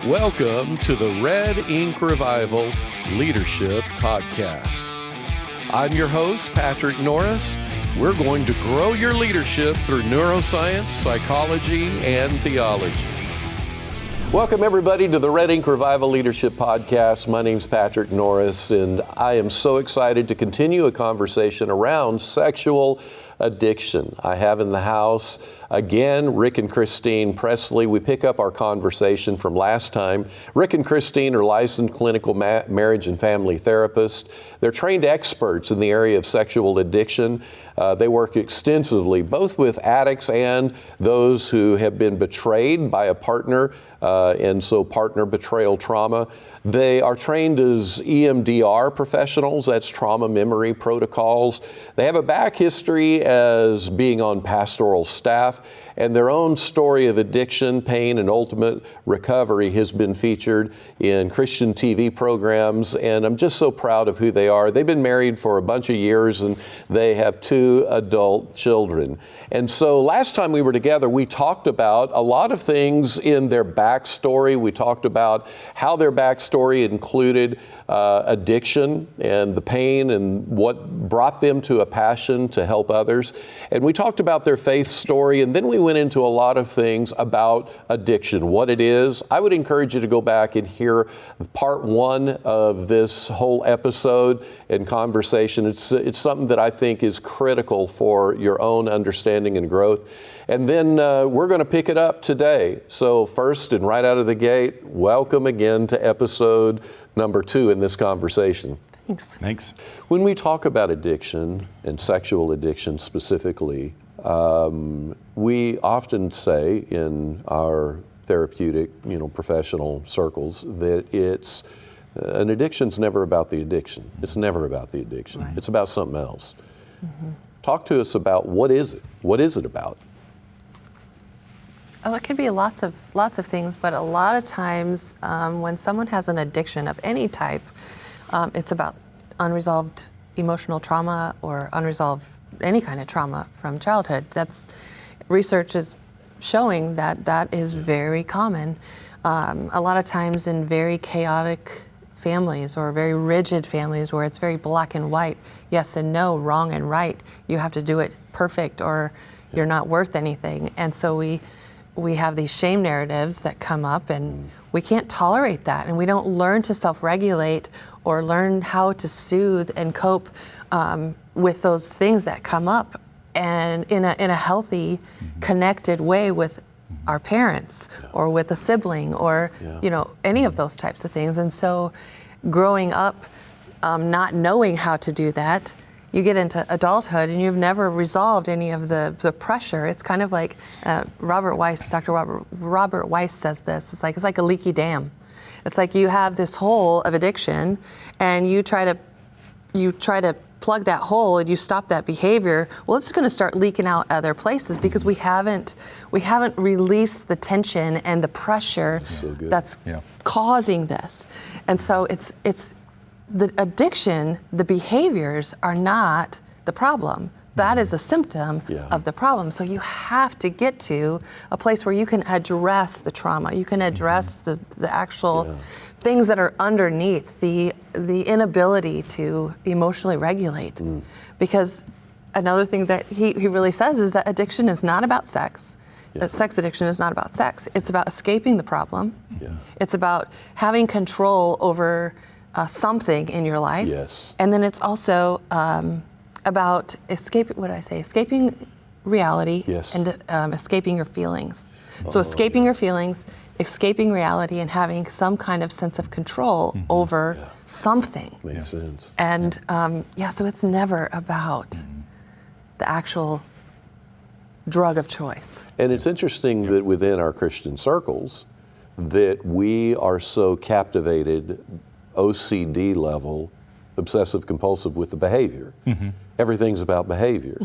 Welcome to the Red Ink Revival Leadership Podcast. I'm your host, Patrick Norris. We're going to grow your leadership through neuroscience, psychology, and theology. Welcome, everybody, to the Red Ink Revival Leadership Podcast. My name's Patrick Norris, and I am so excited to continue a conversation around sexual addiction. I have in the house, again, Rick and Christine Presley. We pick up our conversation from last time. Rick and Christine are licensed clinical marriage and family therapists. They're trained experts in the area of sexual addiction. They work extensively both with addicts and those who have been betrayed by a partner, and so partner betrayal trauma. They are trained as EMDR professionals, that's trauma memory protocols. They have a back history as being on pastoral staff, and their own story of addiction, pain, and ultimate recovery has been featured in Christian TV programs, and I'm just so proud of who they are. They've been married for a bunch of years, and they have 2 adult children. And so last time we were together, we talked about a lot of things in their backstory. We talked about how their backstory included addiction and the pain and what brought them to a passion to help others. And we talked about their faith story, and then we went into a lot of things about addiction, what it is. I would encourage you to go back and hear part 1 of this whole episode and conversation. It's something that I think is critical for your own understanding and growth. And then we're going to pick it up today. So first and right out of the gate, welcome again to episode number 2 in this conversation. Thanks. When we talk about addiction and sexual addiction specifically, we often say in our therapeutic, professional circles that it's an addiction's never about the addiction. It's never about the addiction. Right. It's about something else. Mm-hmm. Talk to us about what is it? What is it about? Oh, it could be lots of things, but a lot of times when someone has an addiction of any type, it's about unresolved emotional trauma or unresolved any kind of trauma from childhood. Research is showing that is very common. A lot of times in very chaotic families or very rigid families where it's very black and white, yes and no, wrong and right, you have to do it perfect or you're not worth anything. And so we have these shame narratives that come up, and we can't tolerate that, and we don't learn to self-regulate or learn how to soothe and cope with those things that come up, and in a healthy, connected way with our parents or with a sibling or any of those types of things. And so growing up not knowing how to do that, you get into adulthood and you've never resolved any of the pressure. It's kind of like Dr. Robert Weiss says this. It's like a leaky dam. It's like you have this hole of addiction and you try to plug that hole and you stop that behavior. Well, it's going to start leaking out other places because we haven't released the tension and the pressure that's causing this. And so it's the addiction, the behaviors are not the problem. That is a symptom of the problem. So you have to get to a place where you can address the trauma. You can address the actual things that are underneath, the inability to emotionally regulate. Because another thing that he really says is that addiction is not about sex. Sex addiction is not about sex. It's about escaping the problem. It's about having control over something in your life. And then it's also about escaping reality and escaping your feelings. So escaping your feelings, escaping reality, and having some kind of sense of control over something. Makes sense. And so it's never about the actual drug of choice. And it's interesting that within our Christian circles that we are so captivated OCD level, obsessive compulsive, with the behavior. Everything's about behavior.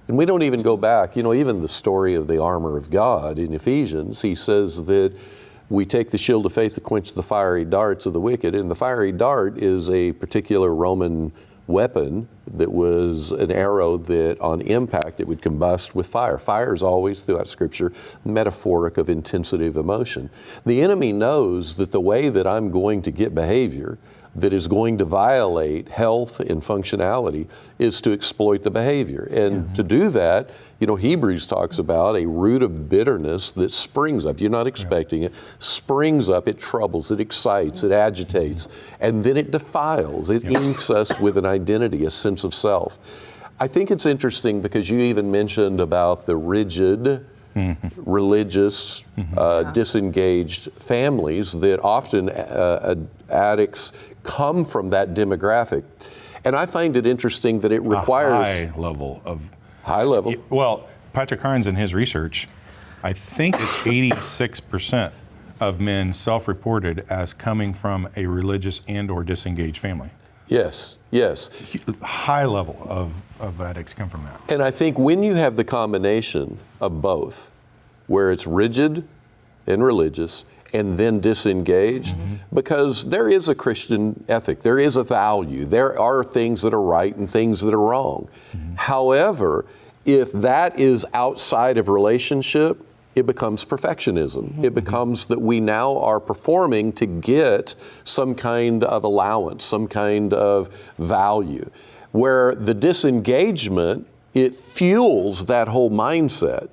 And we don't even go back, even the story of the armor of God in Ephesians, he says that we take the shield of faith to quench the fiery darts of the wicked, and the fiery dart is a particular Roman weapon that was an arrow that on impact it would combust with fire. Fire is always throughout Scripture metaphoric of intensity of emotion. The enemy knows that the way that I'm going to get behavior that is going to violate health and functionality is to exploit the behavior. And to do that, Hebrews talks about a root of bitterness that springs up. You're not expecting it. Springs up, it troubles, it excites, it agitates, and then it defiles. It inks us with an identity, a sense of self. I think it's interesting because you even mentioned about the rigid, religious, disengaged families that often addicts come from that demographic. And I find it interesting that it requires a high level. Well, Patrick Carnes in his research, I think it's 86% of men self-reported as coming from a religious and or disengaged family. Yes. High level of addicts come from that. And I think when you have the combination of both, where it's rigid and religious and then disengaged, because there is a Christian ethic, there is a value, there are things that are right and things that are wrong. However, if that is outside of relationship, it becomes perfectionism. It becomes that we now are performing to get some kind of allowance, some kind of value. Where the disengagement, it fuels that whole mindset.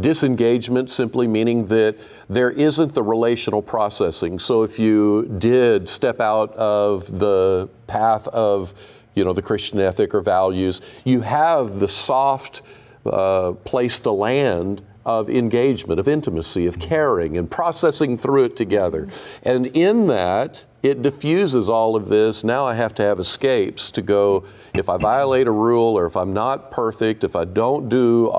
Disengagement simply meaning that there isn't the relational processing. So if you did step out of the path of, the Christian ethic or values, you have the soft place to land of engagement, of intimacy, of caring, and processing through it together. And in that, it diffuses all of this. Now I have to have escapes to go, if I violate a rule or if I'm not perfect, if I don't do,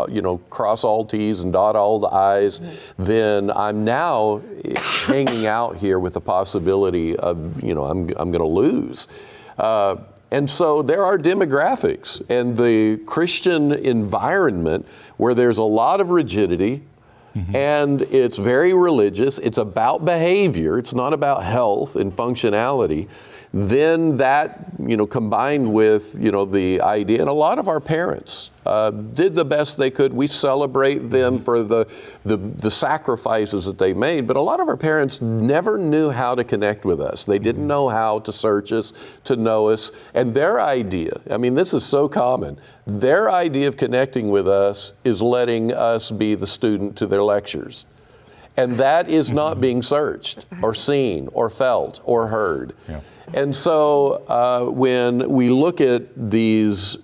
cross all T's and dot all the I's, then I'm now hanging out here with the possibility of, I'm going to lose. And so there are demographics, and the Christian environment where there's a lot of rigidity, and it's very religious, it's about behavior, it's not about health and functionality, then that, combined with, the idea, and a lot of our parents did the best they could. We celebrate them for the sacrifices that they made, but a lot of our parents never knew how to connect with us. They didn't know how to search us, to know us, and their idea, this is so common, their idea of connecting with us is letting us be the student to their lectures. And that is not being searched or seen or felt or heard. And so when we look at these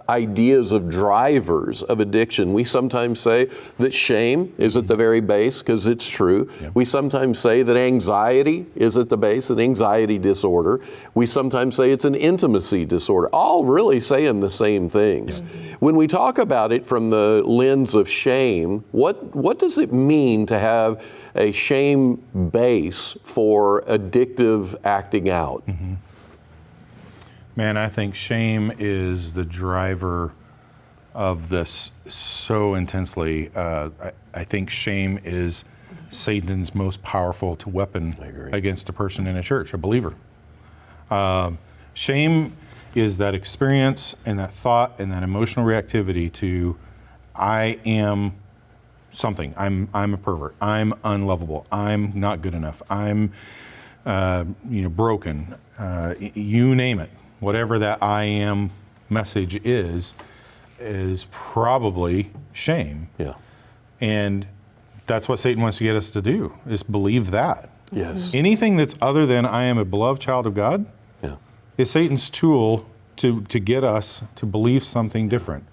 ideas of drivers of addiction, we sometimes say that shame is at the very base, because it's true. We sometimes say that anxiety is at the base, an anxiety disorder. We sometimes say it's an intimacy disorder, all really saying the same things. When we talk about it from the lens of shame, what does it mean to have a shame base for addictive acting out? Man, I think shame is the driver of this so intensely. I think shame is Satan's most powerful weapon against a person in a church, a believer. Shame is that experience and that thought and that emotional reactivity to, I am something. I'm a pervert. I'm unlovable. I'm not good enough. I'm broken. You name it. Whatever that I am message is probably shame. And that's what Satan wants to get us to do, is believe that. Anything that's other than I am a beloved child of God is Satan's tool to get us to believe something different.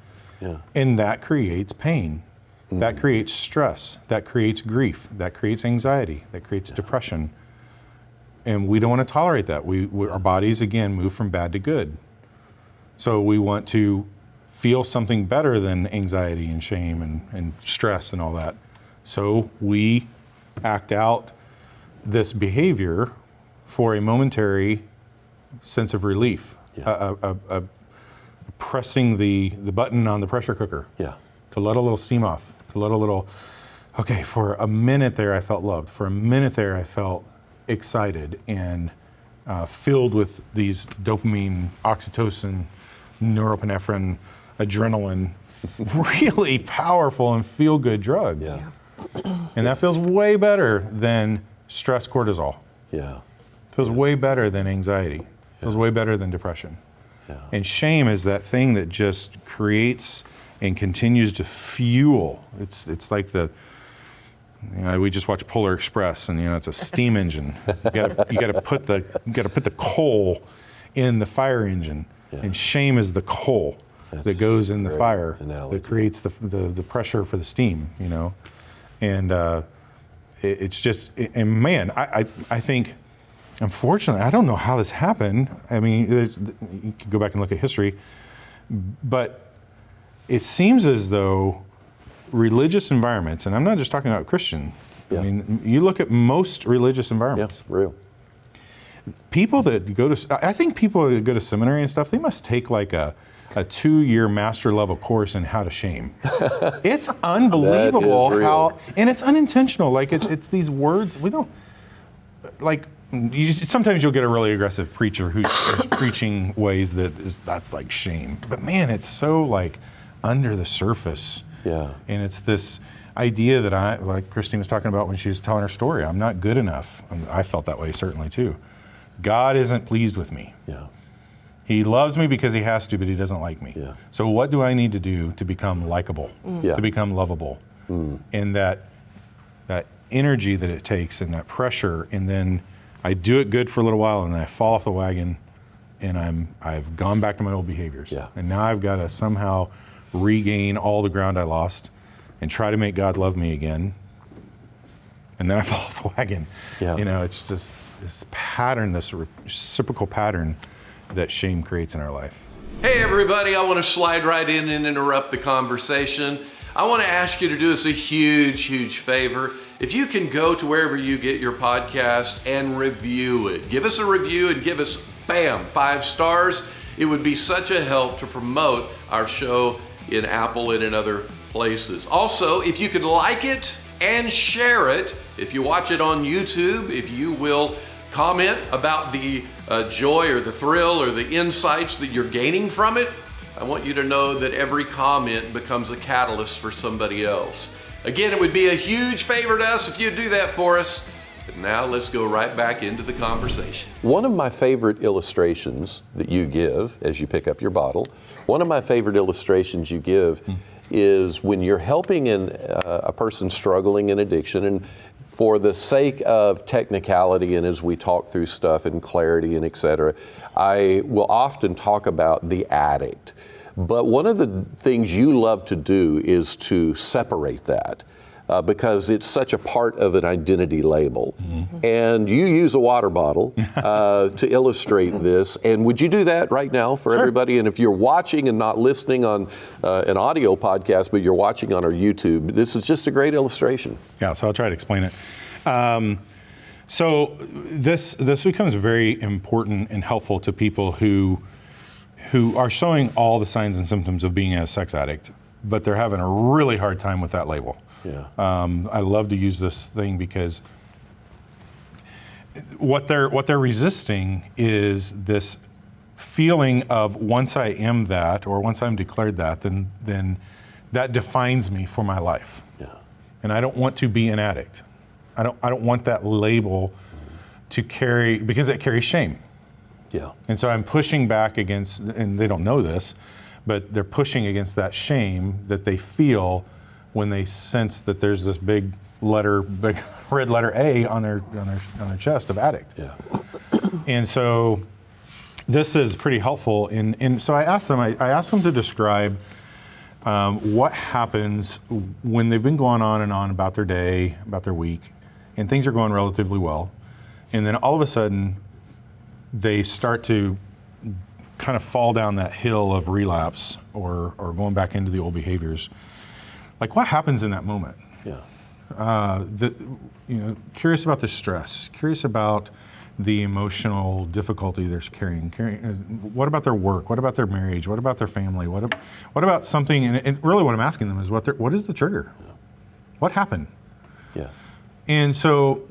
And that creates pain. That creates stress. That creates grief. That creates anxiety. That creates depression. And we don't want to tolerate that. Our bodies, again, move from bad to good. So we want to feel something better than anxiety and shame and stress and all that. So we act out this behavior for a momentary sense of relief, pressing the button on the pressure cooker to let a little steam off, to let a little, okay, for a minute there I felt loved. For a minute there I felt excited and filled with these dopamine, oxytocin, norepinephrine, adrenaline, really powerful and feel-good drugs. Yeah. And that feels way better than stress cortisol. Yeah. Feels way better than anxiety. Feels way better than depression. Yeah. And shame is that thing that just creates and continues to fuel. It's like we just watched Polar Express, and it's a steam engine. You gotta put the coal in the fire engine, and shame is the coal that goes in the fire that creates the pressure for the steam. And it's just, and man, I think, unfortunately, I don't know how this happened. I mean, you can go back and look at history, but it seems as though religious environments, and I'm not just talking about Christian, I mean, you look at most religious environments. Yeah, real. People that I think people that go to seminary and stuff, they must take like a 2-year master level course in how to shame. It's unbelievable how, and it's unintentional. Like it's these words, we don't, like, sometimes you'll get a really aggressive preacher who's preaching ways that's like shame. But man, it's so like under the surface. Yeah. And it's this idea that like Christine was talking about when she was telling her story, I'm not good enough. I felt that way certainly too. God isn't pleased with me. Yeah. He loves me because he has to, but he doesn't like me. Yeah. So what do I need to do to become likable, to become lovable? And that energy that it takes and that pressure, and then I do it good for a little while and then I fall off the wagon and I've gone back to my old behaviors. Yeah. And now I've got to somehow regain all the ground I lost and try to make God love me again. And then I fall off the wagon. Yeah. It's just this pattern, this reciprocal pattern that shame creates in our life. Hey everybody, I want to slide right in and interrupt the conversation. I want to ask you to do us a huge, huge favor. If you can go to wherever you get your podcast and review it. Give us a review and give us, 5 stars. It would be such a help to promote our show in Apple and in other places. Also, if you could like it and share it, if you watch it on YouTube, if you will comment about the joy or the thrill or the insights that you're gaining from it, I want you to know that every comment becomes a catalyst for somebody else. Again, it would be a huge favor to us if you'd do that for us. But now let's go right back into the conversation. One of my favorite illustrations that you give as you pick up your bottle, one of my favorite illustrations you give is when you're helping a person struggling in addiction, and for the sake of technicality and as we talk through stuff and clarity and et cetera, I will often talk about the addict. But one of the things you love to do is to separate that because it's such a part of an identity label. And you use a water bottle to illustrate this. And would you do that right now for everybody? And if you're watching and not listening on an audio podcast, but you're watching on our YouTube, this is just a great illustration. Yeah, so I'll try to explain it. So this becomes very important and helpful to people who are showing all the signs and symptoms of being a sex addict, but they're having a really hard time with that label. Yeah. I love to use this thing because what they're resisting is this feeling of once I am that, or once I'm declared that, then that defines me for my life. Yeah. And I don't want to be an addict. I don't want that label to carry, because it carries shame. Yeah. And so I'm pushing back against, and they don't know this, but they're pushing against that shame that they feel when they sense that there's this big red letter A on their chest of addict. Yeah. And so this is pretty helpful. And so I asked them to describe what happens when they've been going on and on about their day, about their week, and things are going relatively well. And then all of a sudden, they start to kind of fall down that hill of relapse or going back into the old behaviors. Like, what happens in that moment? Yeah. Curious about the stress, curious about the emotional difficulty they're carrying. What about their work? What about their marriage? What about their family? What about something? And really, what I'm asking them is, what is the trigger? Yeah. What happened? Yeah. And so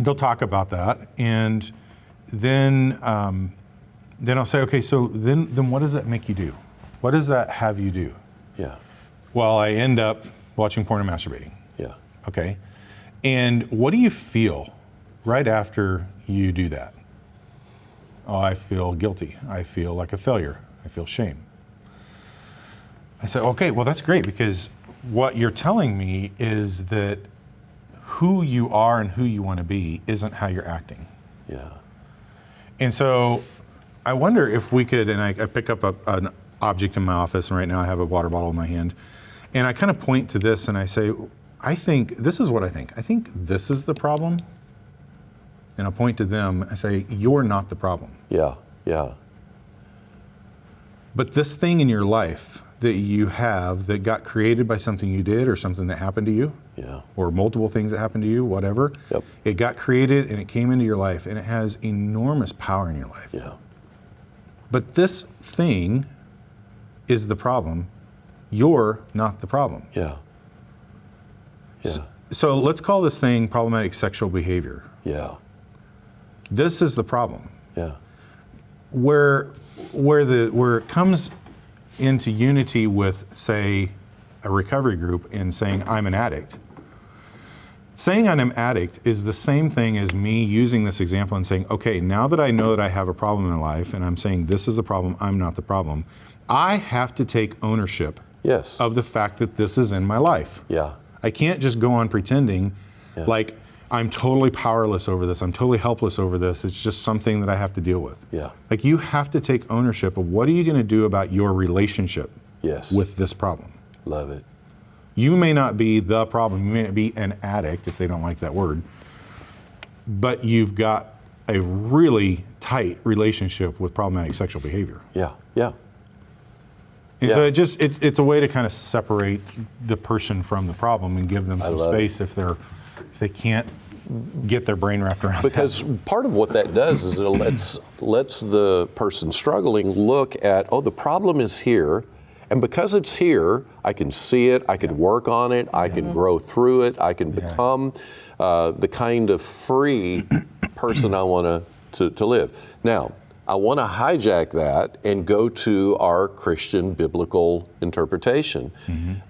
they'll talk about that, and then I'll say, okay, so then what does that make you do? What does that have you do? Yeah. Well, I end up watching porn and masturbating. Yeah. Okay. And what do you feel right after you do that? Oh, I feel guilty. I feel like a failure. I feel shame. I said, okay, well, that's great, because what you're telling me is that who you are and who you want to be isn't how you're acting. Yeah. And so I wonder if we could, and I pick up an object in my office, and right now I have a water bottle in my hand, and I kind of point to this and I say, I think, this is what I think. I think this is the problem. And I'll point to them, I say, you're not the problem. Yeah. Yeah. But this thing in your life that you have that got created by something you did or something that happened to you, Yeah. or multiple things that happened to you, whatever, Yep. it got created and it came into your life, and it has enormous power in your life. Yeah. But this thing is the problem. You're not the problem. Yeah. Yeah. So let's call this thing problematic sexual behavior. Yeah. This is the problem. Yeah. Where it comes into unity with, say, a recovery group in saying I'm an addict. Saying I'm an addict is the same thing as me using this example and saying, okay, now that I know that I have a problem in life, and I'm saying this is the problem, I'm not the problem, I have to take ownership Yes. of the fact that this is in my life. Yeah. I can't just go on pretending like I'm totally powerless over this, I'm totally helpless over this, it's just something that I have to deal with. Yeah. Like, you have to take ownership of what are you going to do about your relationship Yes. with this problem. Love it. You may not be the problem, you may not be an addict, if they don't like that word, but you've got a really tight relationship with problematic sexual behavior. Yeah. Yeah. And Yeah. so it's a way to kind of separate the person from the problem and give them some love space if they can't get their brain wrapped around Because part of what that does is it lets the person struggling look at, oh, the problem is here, and because it's here, I can see it, I can work on it, I can grow through it, I can become the kind of free person I want to live. Now, I want to hijack that and go to our Christian biblical interpretation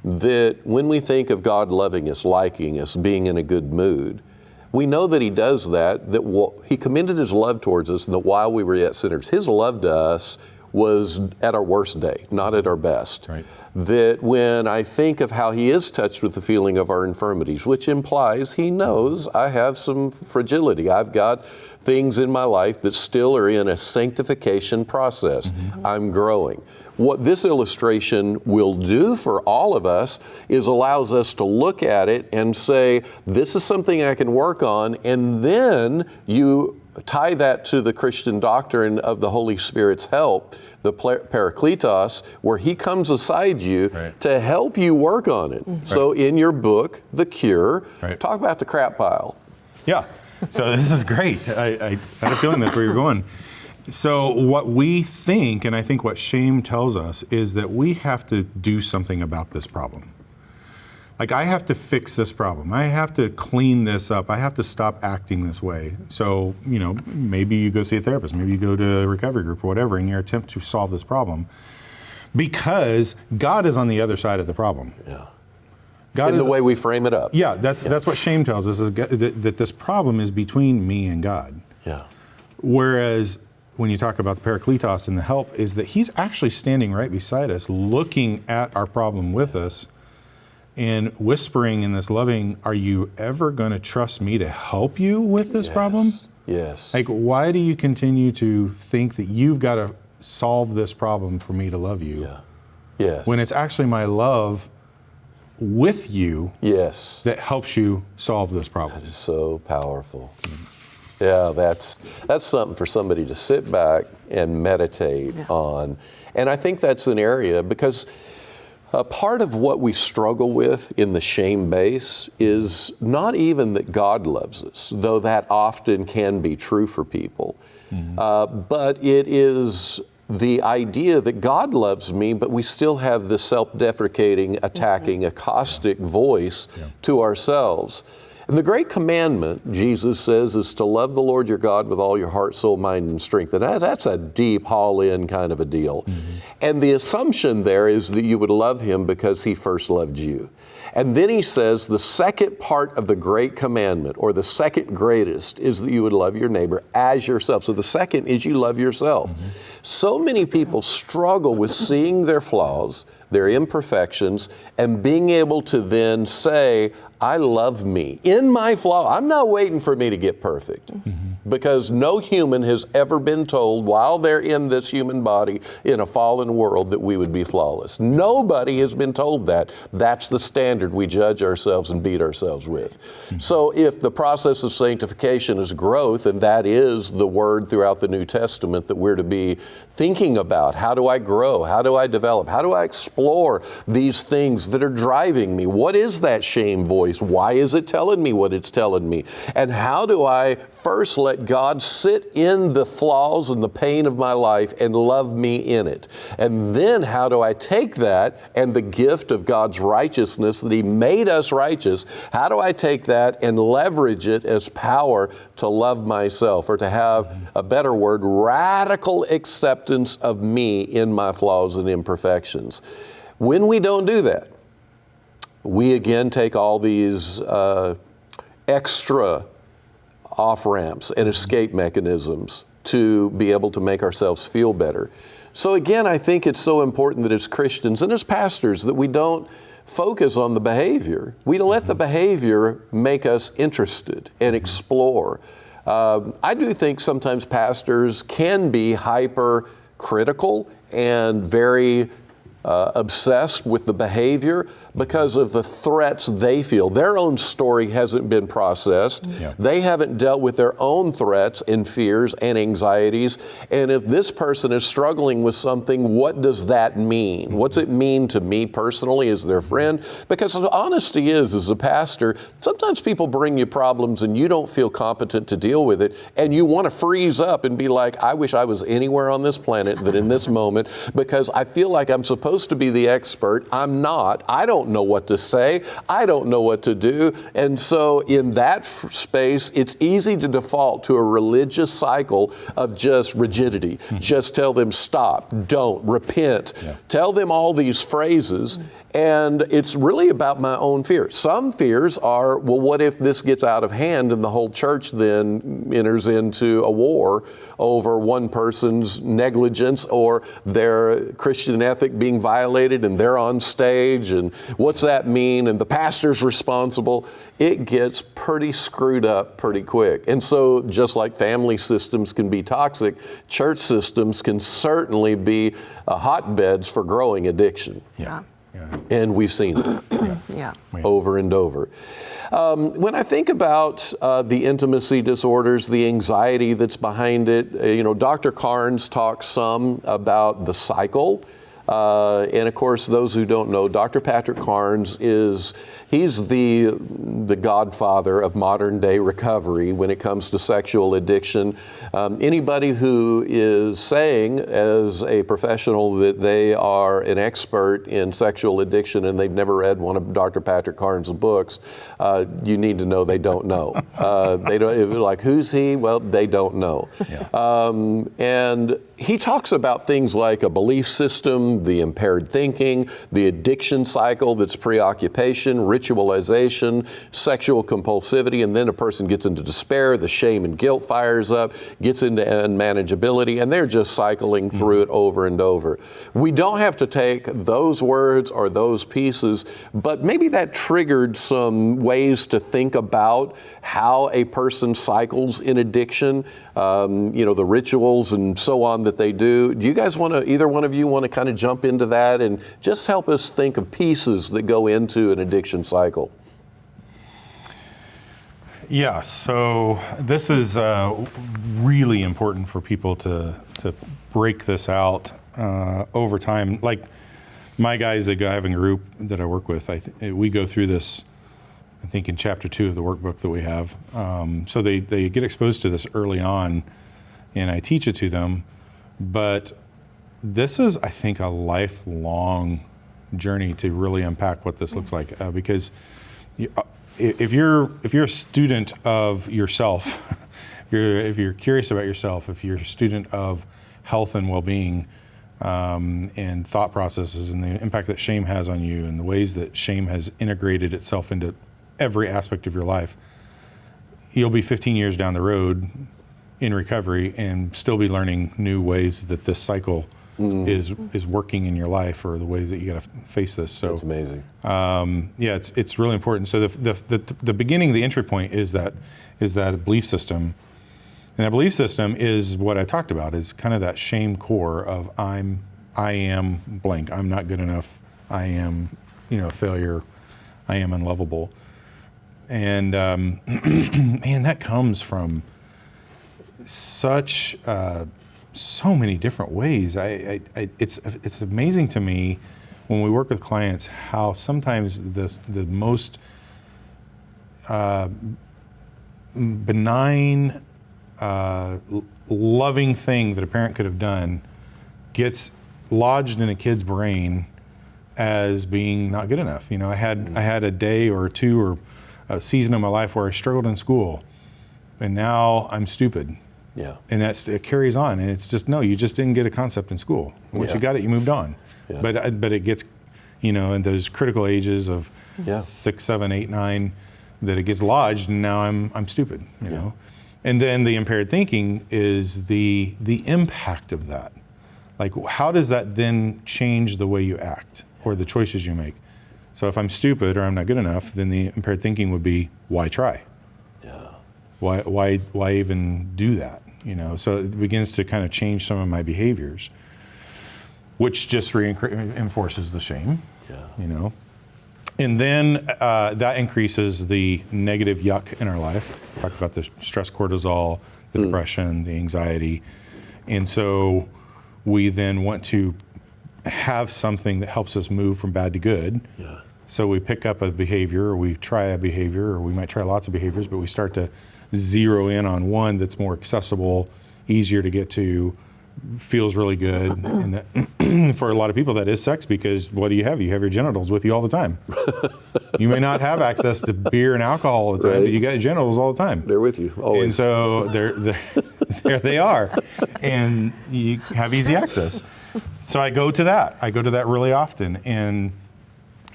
that when we think of God loving us, liking us, being in a good mood, we know that He does that He commended His love towards us, and that while we were yet sinners, His love to us was at our worst day, not at our best. Right. That when I think of how He is touched with the feeling of our infirmities, which implies He knows I have some fragility. I've got things in my life that still are in a sanctification process. I'm growing. What this illustration will do for all of us is allows us to look at it and say, this is something I can work on, and then you tie that to the Christian doctrine of the Holy Spirit's help, the Parakletos, where He comes aside you to help you work on it. So in your book, The Cure, talk about the crap pile. Yeah, so this is great. I had a feeling that's where you're going. So what we think, and I think what shame tells us, is that we have to do something about this problem. Like, I have to fix this problem. I have to clean this up. I have to stop acting this way. So, maybe you go see a therapist, maybe you go to a recovery group or whatever in your attempt to solve this problem, because God is on the other side of the problem. Yeah. God in the way we frame it up. Yeah, that's what shame tells us, is that this problem is between me and God. Yeah. Whereas when you talk about the Parakletos and the help, is that He's actually standing right beside us, looking at our problem with us, and whispering in this loving, are you ever going to trust me to help you with this problem? Yes. Like, why do you continue to think that you've got to solve this problem for me to love you? Yeah. Yes. When it's actually my love with you that helps you solve this problem. That is so powerful. Yeah, that's something for somebody to sit back and meditate on. And I think that's an area, because part of what we struggle with in the shame base is not even that God loves us, though that often can be true for people, but it is the idea that God loves me, but we still have the self-deprecating, attacking, caustic voice to ourselves. And the great commandment, Jesus says, is to love the Lord your God with all your heart, soul, mind, and strength. And that's a deep, haul-in kind of a deal. And the assumption there is that you would love him because he first loved you. And then he says the second part of the great commandment, or the second greatest, is that you would love your neighbor as yourself. So the second is you love yourself. So many people struggle with seeing their flaws, their imperfections, and being able to then say, I love me in my flaw. I'm not waiting for me to get perfect, because no human has ever been told while they're in this human body in a fallen world that we would be flawless. Nobody has been told that. That's the standard we judge ourselves and beat ourselves with. So if the process of sanctification is growth, and that is the word throughout the New Testament that we're to be thinking about, how do I grow? How do I develop? How do I explore these things that are driving me? What is that shame voice? Why is it telling me what it's telling me? And how do I first let God sit in the flaws and the pain of my life and love me in it? And then how do I take that and the gift of God's righteousness, that he made us righteous, how do I take that and leverage it as power to love myself, or to have a better word, radical acceptance of me in my flaws and imperfections? When we don't do that, we again take all these extra off-ramps and escape mechanisms to be able to make ourselves feel better. So again, I think it's so important that as Christians and as pastors that we don't focus on the behavior. We let the behavior make us interested and explore. I do think sometimes pastors can be hyper-critical and very obsessed with the behavior because of the threats they feel. Their own story hasn't been processed. They haven't dealt with their own threats and fears and anxieties. And if this person is struggling with something, what does that mean? What's it mean to me personally as their friend? Because the honesty is, as a pastor, sometimes people bring you problems and you don't feel competent to deal with it, and you want to freeze up and be like, I wish I was anywhere on this planet that in this moment, because I feel like I'm supposed to be the expert. I'm not. I don't know what to say. I don't know what to do. And so in that space, it's easy to default to a religious cycle of just rigidity. Just tell them stop, don't, repent. Tell them all these phrases. And it's really about my own fears. Some fears are, well, what if this gets out of hand and the whole church then enters into a war over one person's negligence or their Christian ethic being violated, and they're on stage, and what's that mean? And the pastor's responsible. It gets pretty screwed up pretty quick. And so just like family systems can be toxic, church systems can certainly be hotbeds for growing addiction. And we've seen it over and over. When I think about the intimacy disorders, the anxiety that's behind it, Dr. Carnes talks some about the cycle. And of course, those who don't know, Dr. Patrick Carnes he's the godfather of modern day recovery when it comes to sexual addiction. Anybody who is saying as a professional that they are an expert in sexual addiction and they've never read one of Dr. Patrick Carnes' books, you need to know they don't know. They don't, like, who's he? Well, they don't know. And he talks about things like a belief system, the impaired thinking, the addiction cycle that's preoccupation, ritualization, sexual compulsivity, and then a person gets into despair, the shame and guilt fires up, gets into unmanageability, and they're just cycling through it over and over. We don't have to take those words or those pieces, but maybe that triggered some ways to think about how a person cycles in addiction, the rituals and so on that they do. Do you guys either one of you want to kind of jump into that and just help us think of pieces that go into an addiction cycle? Yeah, so this is really important for people to break this out over time. Like my guys that I have a group that I work with, we go through this, I think in chapter 2 of the workbook that we have. So they get exposed to this early on, and I teach it to them. But this is, I think, a lifelong journey to really unpack what this looks like, because if you're a student of yourself, if you're curious about yourself, if you're a student of health and well-being, and thought processes and the impact that shame has on you and the ways that shame has integrated itself into every aspect of your life, you'll be 15 years down the road in recovery and still be learning new ways that this cycle is working in your life, or the ways that you got to face this. So that's amazing. It's really important. So the beginning, the entry point is that belief system. And that belief system is what I talked about, is kind of that shame core of I am blank, I'm not good enough, I am, a failure, I am unlovable. And man, that comes from such so many different ways. It's amazing to me when we work with clients how sometimes the most benign, loving thing that a parent could have done gets lodged in a kid's brain as being not good enough. I had a day or two or a season of my life where I struggled in school, and now I'm stupid. Yeah. And it carries on, and it's just, no, you just didn't get a concept in school. Once you got it, you moved on. Yeah. But it gets, in those critical ages of 6, 7, 8, 9, that it gets lodged, and now I'm stupid. You know. And then the impaired thinking is the impact of that. Like, how does that then change the way you act or the choices you make? So if I'm stupid or I'm not good enough, then the impaired thinking would be, why try? Yeah. Why even do that? So it begins to kind of change some of my behaviors, which just reinforces the shame. Yeah. And then that increases the negative yuck in our life. Talk about the stress cortisol, the depression, the anxiety. And so we then want to have something that helps us move from bad to good. Yeah. So we pick up a behavior, or we try a behavior, or we might try lots of behaviors, but we start to zero in on one that's more accessible, easier to get to, feels really good. And that, for a lot of people, that is sex, because what do you have? You have your genitals with you all the time. You may not have access to beer and alcohol all the time, but you got your genitals all the time. They're with you, always. And so there they are. And you have easy access. So I go to that. I go to that really often. And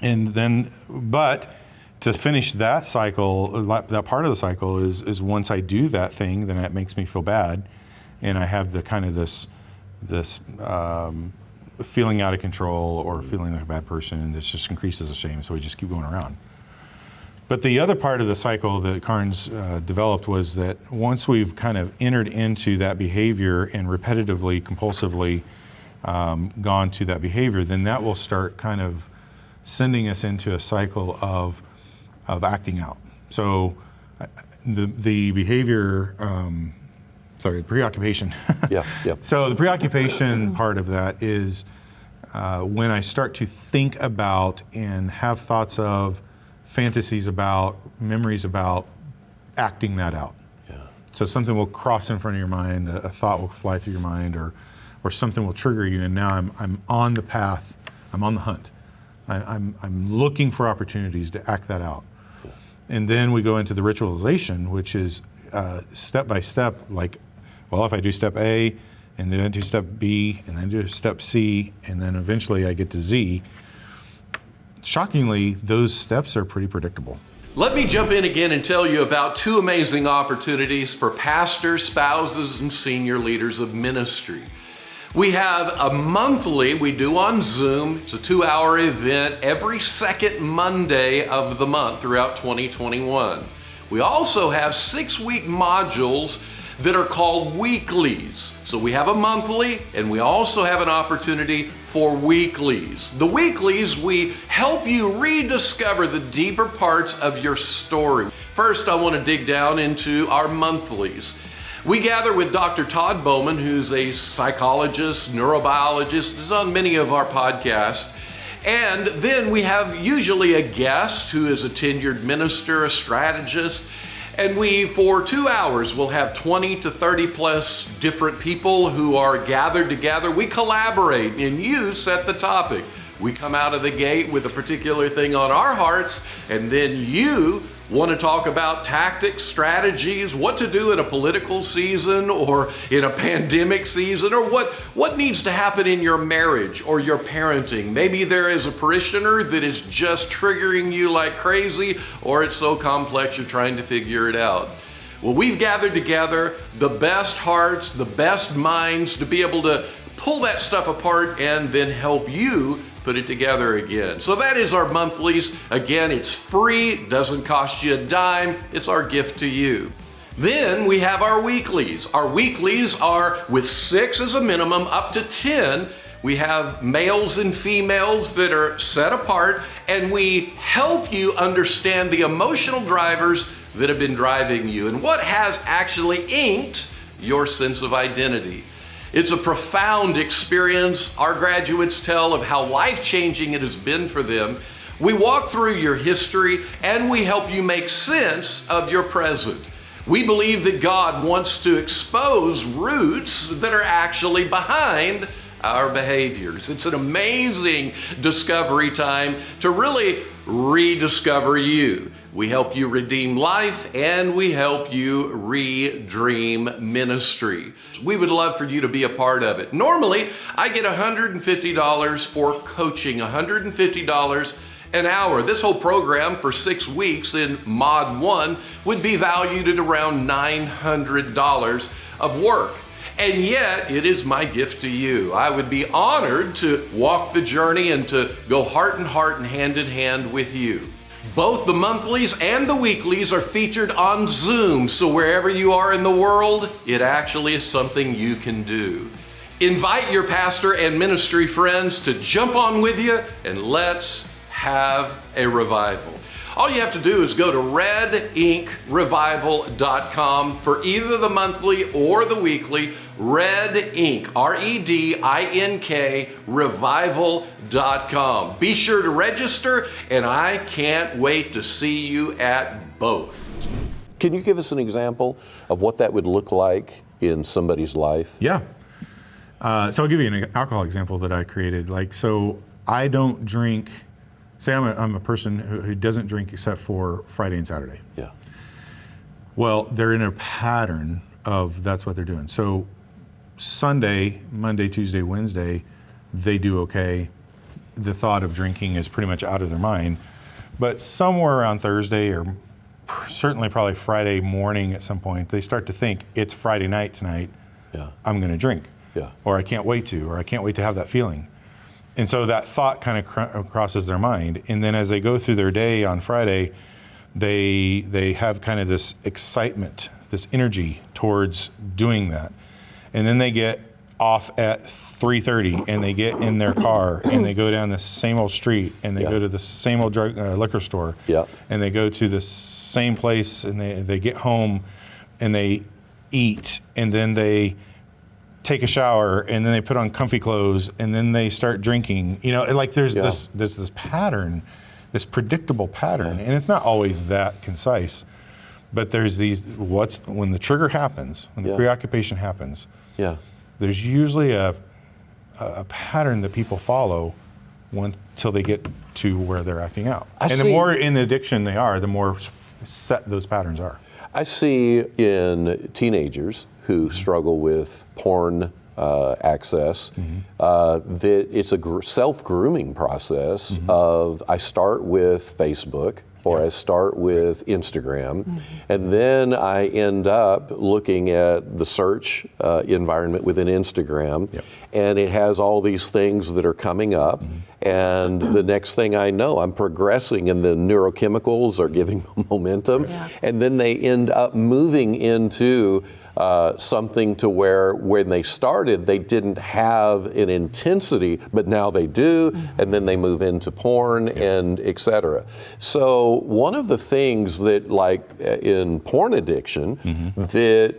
then, but to finish that cycle, that part of the cycle is once I do that thing, then it makes me feel bad. And I have the kind of this feeling out of control or feeling like a bad person, and this just increases the shame, so we just keep going around. But the other part of the cycle that Carnes developed was that once we've kind of entered into that behavior and repetitively, compulsively gone to that behavior, then that will start kind of sending us into a cycle of acting out. So the behavior, the preoccupation. Yeah. So the preoccupation part of that is when I start to think about and have thoughts of, fantasies about, memories about acting that out. Yeah. So something will cross in front of your mind, a thought will fly through your mind, or something will trigger you, and now I'm on the path, I'm on the hunt. I'm looking for opportunities to act that out. Yeah. And then we go into the ritualization, which is step by step, like, well, if I do step A, and then I do step B, and then I do step C, and then eventually I get to Z, shockingly, those steps are pretty predictable. Let me jump in again and tell you about two amazing opportunities for pastors, spouses, and senior leaders of ministry. We have a monthly, we do on Zoom. It's a 2-hour event every second Monday of the month throughout 2021. We also have 6-week modules that are called Weeklies. So we have a monthly, and we also have an opportunity for Weeklies. The Weeklies, we help you rediscover the deeper parts of your story. First, I want to dig down into our monthlies. We gather with Dr. Todd Bowman, who's a psychologist, neurobiologist, is on many of our podcasts. And then we have usually a guest who is a tenured minister, a strategist. And we, for 2 hours, will have 20 to 30 plus different people who are gathered together. We collaborate, and you set the topic. We come out of the gate with a particular thing on our hearts, and then you Want to talk about tactics, strategies, what to do in a political season or in a pandemic season, or what needs to happen in your marriage or your parenting? Maybe there is a parishioner that is just triggering you like crazy, or it's so complex you're trying to figure it out. Well, we've gathered together the best hearts, the best minds to be able to pull that stuff apart and then help you put it together again. So that is our monthlies. Again, it's free, doesn't cost you a dime. It's our gift to you. Then we have our weeklies. Our weeklies are with 6 as a minimum, up to 10. We have males and females that are set apart, and we help you understand the emotional drivers that have been driving you and what has actually inked your sense of identity. It's a profound experience. Our graduates tell of how life-changing it has been for them. We walk through your history and we help you make sense of your present. We believe that God wants to expose roots that are actually behind our behaviors. It's an amazing discovery time to really rediscover you. We help you redeem life, and we help you re-dream ministry. We would love for you to be a part of it. Normally, I get $150 for coaching, $150 an hour. This whole program for 6 weeks in Mod 1 would be valued at around $900 of work. And yet, it is my gift to you. I would be honored to walk the journey and to go heart and heart and hand in hand with you. Both the monthlies and the weeklies are featured on Zoom, so wherever you are in the world, it actually is something you can do. Invite your pastor and ministry friends to jump on with you, and let's have a revival. All you have to do is go to reddinkrevival.com for either the monthly or the weekly. Red Ink, REDINK, revival.com. Be sure to register, and I can't wait to see you at both. Can you give us an example of what that would look like in somebody's life? Yeah. So I'll give you an alcohol example that I created. So I don't drink. Say I'm a person who doesn't drink except for Friday and Saturday. Yeah. Well, they're in a pattern of that's what they're doing. So Sunday, Monday, Tuesday, Wednesday, they do okay. The thought of drinking is pretty much out of their mind. But somewhere around Thursday, or certainly probably Friday morning at some point, they start to think it's Friday night tonight. Yeah. I'm going to drink. Yeah. Or I can't wait to, or I can't wait to have that feeling. And so that thought kind of crosses their mind. And then as they go through their day on Friday, they have kind of this excitement, this energy towards doing that. And then they get off at 3:30 and they get in their car and they go down the same old street and they go to the same old liquor store. Yeah. And they go to the same place and they get home and they eat and then they take a shower and then they put on comfy clothes and then they start drinking. There's this pattern, this predictable pattern, and it's not always that concise, but there's when the trigger happens, when the preoccupation happens, there's usually a pattern that people follow until they get to where they're acting out. The more in the addiction they are, the more set those patterns are. I see in teenagers who struggle with porn access, that it's a self-grooming process of I start with Facebook or I start with Instagram, and then I end up looking at the search environment within Instagram, and it has all these things that are coming up, and the next thing I know, I'm progressing and the neurochemicals are giving momentum, and then they end up moving into something to where when they started, they didn't have an intensity, but now they do, and then they move into porn and et cetera. So one of the things that, like in porn addiction, that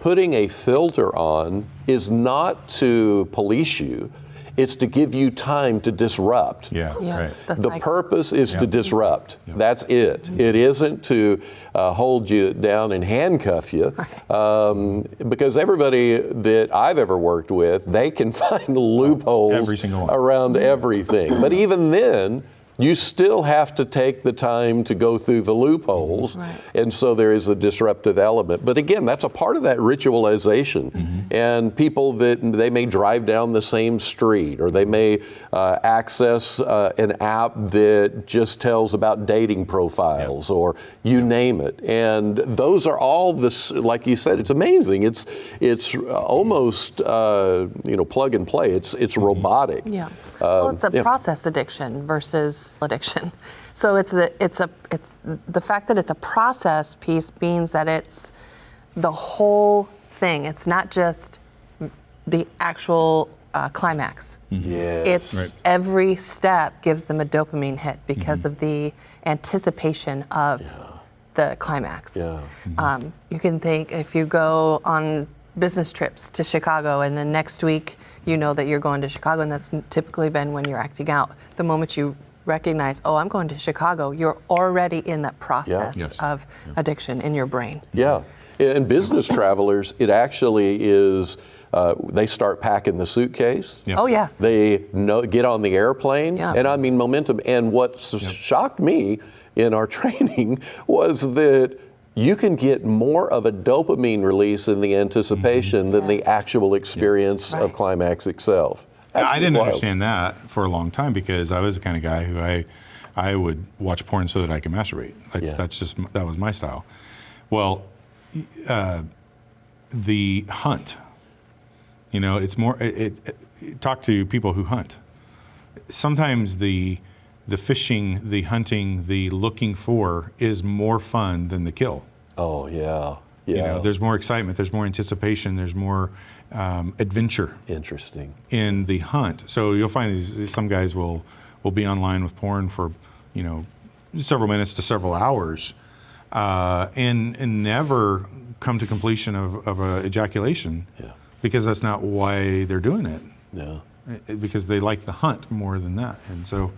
putting a filter on is not to police you, it's to give you time to disrupt. Right. The purpose is to disrupt. That's it. It isn't to hold you down and handcuff you, because everybody that I've ever worked with, they can find loopholes Every single one. around everything. But even then, You still have to take the time to go through the loopholes, and so there is a disruptive element. But again, that's a part of that ritualization. And people that they may drive down the same street, or they may access an app that just tells about dating profiles, or you name it. And those are all this, like you said, it's amazing. It's almost plug and play. It's robotic. Yeah. Well, it's a process addiction versus addiction. So it's the fact that it's a process piece means that it's the whole thing. It's not just the actual climax. Yes. It's every step gives them a dopamine hit because of the anticipation of the climax. You can think if you go on business trips to Chicago, and then next week you know that you're going to Chicago, and that's typically been when you're acting out. The moment you recognize, oh, I'm going to Chicago, you're already in that process of addiction in your brain. Yeah, and business travelers, it actually is, they start packing the suitcase. Oh, yes. They get on the airplane, and I mean momentum. And what shocked me in our training was that you can get more of a dopamine release in the anticipation than the actual experience of climax itself. I didn't understand that for a long time, because I was the kind of guy who I would watch porn so that I could masturbate. That was my style. Well, the hunt, it's more. Talk to people who hunt. Sometimes the fishing, the hunting, the looking for is more fun than the kill. Oh, yeah. There's more excitement, there's more anticipation, there's more adventure. Interesting. In the hunt. So you'll find some guys will be online with porn for, several minutes to several hours, and never come to completion of ejaculation. Because that's not why they're doing it. Because they like the hunt more than that. And so,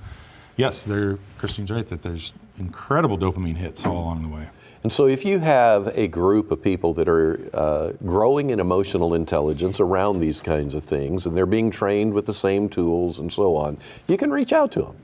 yes, Christine's right that there's incredible dopamine hits all along the way. And so if you have a group of people that are growing in emotional intelligence around these kinds of things, and they're being trained with the same tools and so on, you can reach out to them.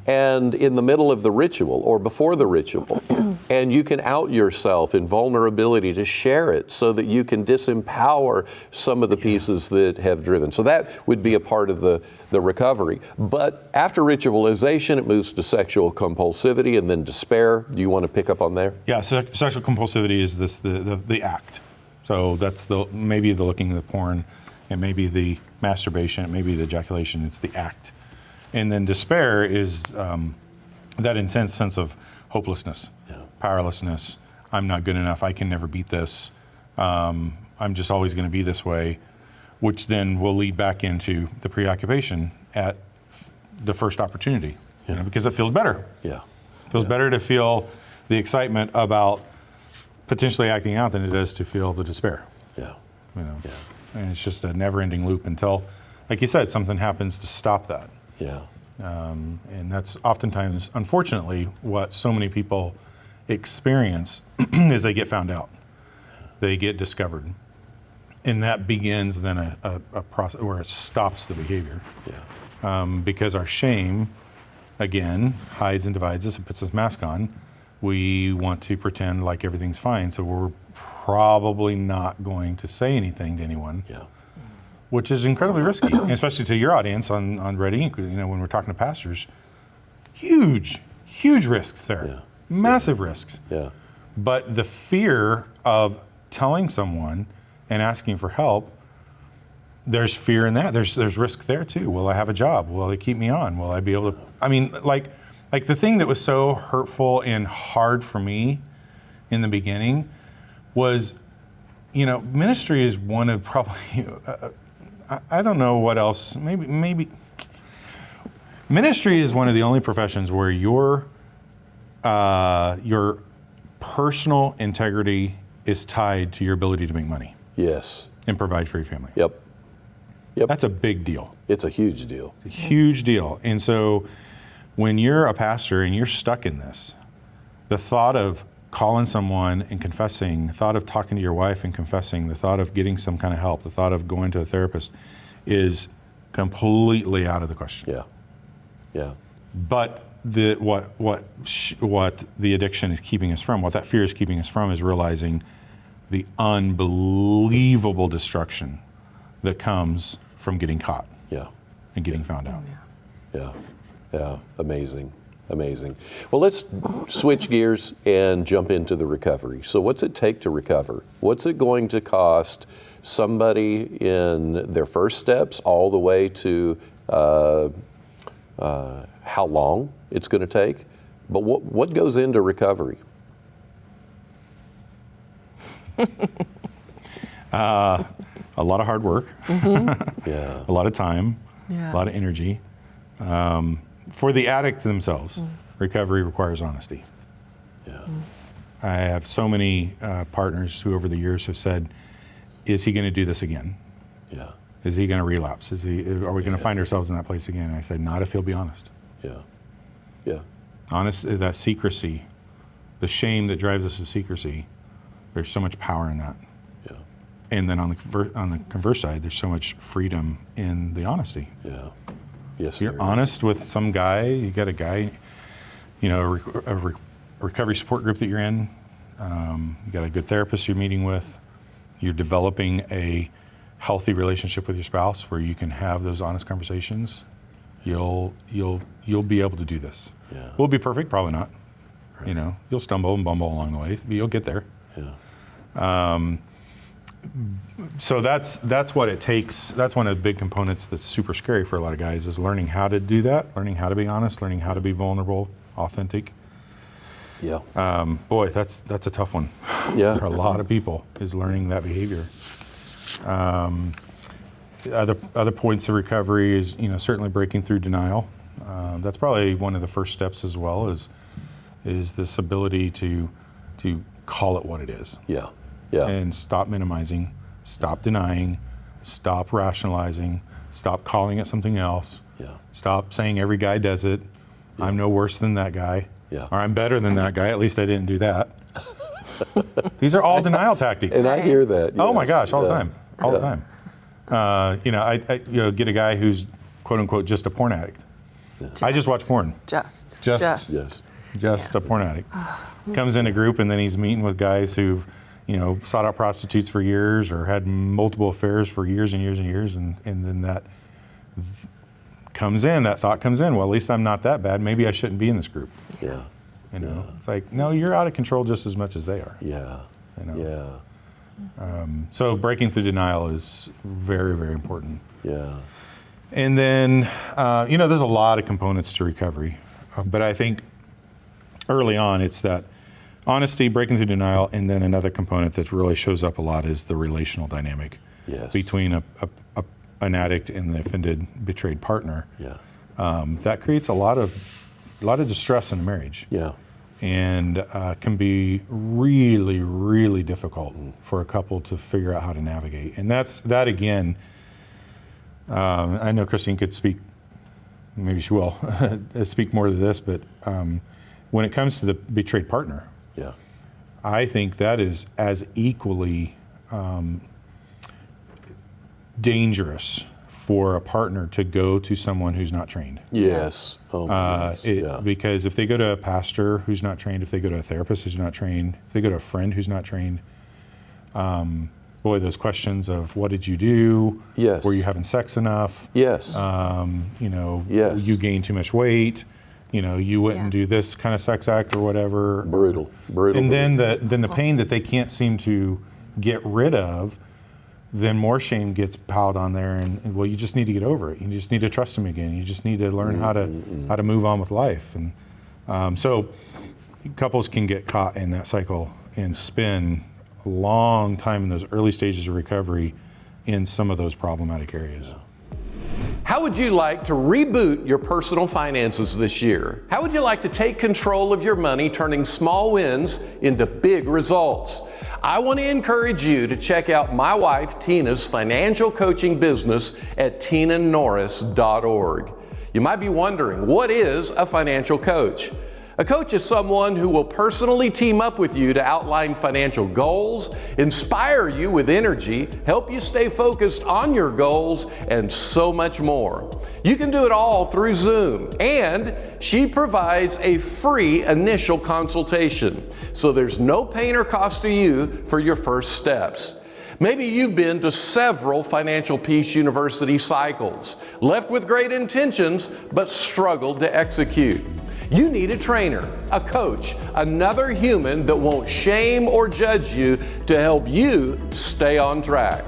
And in the middle of the ritual or before the ritual, and you can out yourself in vulnerability to share it so that you can disempower some of the pieces that have driven. So that would be a part of the recovery. But after ritualization, it moves to sexual compulsivity and then despair. Do you want to pick up on there? Yeah, sexual compulsivity is the act. So that's maybe the looking at the porn, it may be the masturbation, it may be the ejaculation, it's the act. And then despair is that intense sense of hopelessness, powerlessness. I'm not good enough. I can never beat this. I'm just always going to be this way, which then will lead back into the preoccupation at the first opportunity, because it feels better. It feels better to feel the excitement about potentially acting out than it does to feel the despair. And it's just a never-ending loop until, like you said, something happens to stop that. And that's oftentimes, unfortunately, what so many people experience is they get found out. They get discovered. And that begins then a process where it stops the behavior. Because our shame, again, hides and divides us and puts this mask on. We want to pretend like everything's fine, so we're probably not going to say anything to anyone. Which is incredibly risky, especially to your audience on Red Ink. When we're talking to pastors, huge risks there, massive risks. But the fear of telling someone and asking for help, there's fear in that. There's risk there too. Will I have a job? Will they keep me on? Will I be able to? I mean, like the thing that was so hurtful and hard for me in the beginning was, ministry is one of probably. I don't know what else. Maybe ministry is one of the only professions where your personal integrity is tied to your ability to make money. And provide for your family. That's a big deal. It's a huge deal. It's a huge deal. And so when you're a pastor and you're stuck in this, the thought of calling someone and confessing, the thought of talking to your wife and confessing, the thought of getting some kind of help, the thought of going to a therapist is completely out of the question. But what the addiction is keeping us from, what that fear is keeping us from, is realizing the unbelievable destruction that comes from getting caught. Yeah. And getting found out. Yeah. Amazing. Well, let's switch gears and jump into the recovery. So what's it take to recover? What's it going to cost somebody in their first steps all the way to how long it's going to take? But what goes into recovery? A lot of hard work, Yeah. a lot of time, a lot of energy. For the addict themselves, recovery requires honesty. Yeah. I have so many partners who over the years have said, is he going to do this again? Yeah. Is he going to relapse? Are we going to find ourselves in that place again? And I said, not if he'll be honest. Yeah. Honest, that secrecy, the shame that drives us to secrecy, there's so much power in that. Yeah. And then on the converse side, there's so much freedom in the honesty. Yeah. Yes. If you're honest with some guy, you got a guy, a recovery support group that you're in, you got a good therapist you're meeting with, you're developing a healthy relationship with your spouse where you can have those honest conversations, you'll be able to do this. Yeah. Will it be perfect? Probably not. Right. You'll stumble and bumble along the way, but you'll get there. Yeah. So that's what it takes. That's one of the big components that's super scary for a lot of guys, is learning how to do that, learning how to be honest, learning how to be vulnerable, authentic. Yeah. Boy, that's a tough one. Yeah. For a lot of people, is learning that behavior. Other points of recovery is certainly breaking through denial. That's probably one of the first steps as well. Is this ability to call it what it is. Yeah. Yeah. And stop minimizing, stop denying, stop rationalizing, stop calling it something else. Yeah. Stop saying every guy does it. Yeah. I'm no worse than that guy. Yeah. Or I'm better than that guy. At least I didn't do that. These are all denial tactics. And I hear that. Yes. Oh my gosh, all the time. All the time. I get a guy who's quote unquote just a porn addict. Yeah. I just watch porn. Just a porn addict. Comes in a group and then he's meeting with guys who've sought out prostitutes for years or had multiple affairs for years and years and years, and then that thought comes in, well, at least I'm not that bad, maybe I shouldn't be in this group. Yeah. It's like, no, you're out of control just as much as they are. Yeah. Yeah. So breaking through denial is very, very important. Yeah. And then, there's a lot of components to recovery, but I think early on it's that honesty, breaking through denial, and then another component that really shows up a lot is the relational dynamic between an addict and the offended, betrayed partner. Yeah. That creates a lot of distress in a marriage. Yeah. And can be really, really difficult for a couple to figure out how to navigate. And that again, I know Christine could speak, maybe she will, speak more to this, but when it comes to the betrayed partner, yeah, I think that is as equally dangerous for a partner to go to someone who's not trained. Yes. Oh my goodness. Because if they go to a pastor who's not trained, if they go to a therapist who's not trained, if they go to a friend who's not trained, boy, those questions of what did you do? Yes. Were you having sex enough? Yes. Yes. You gained too much weight. You wouldn't do this kind of sex act or whatever. Brutal. And then the pain that they can't seem to get rid of, then more shame gets piled on there, and well, you just need to get over it. You just need to trust him again. You just need to learn how to move on with life. And so couples can get caught in that cycle and spend a long time in those early stages of recovery in some of those problematic areas. Yeah. How would you like to reboot your personal finances this year? How would you like to take control of your money, turning small wins into big results? I want to encourage you to check out my wife Tina's financial coaching business at tinanorris.org. You might be wondering, what is a financial coach? A coach is someone who will personally team up with you to outline financial goals, inspire you with energy, help you stay focused on your goals, and so much more. You can do it all through Zoom, and she provides a free initial consultation, so there's no pain or cost to you for your first steps. Maybe you've been to several Financial Peace University cycles, left with great intentions, but struggled to execute. You need a trainer, a coach, another human that won't shame or judge you to help you stay on track.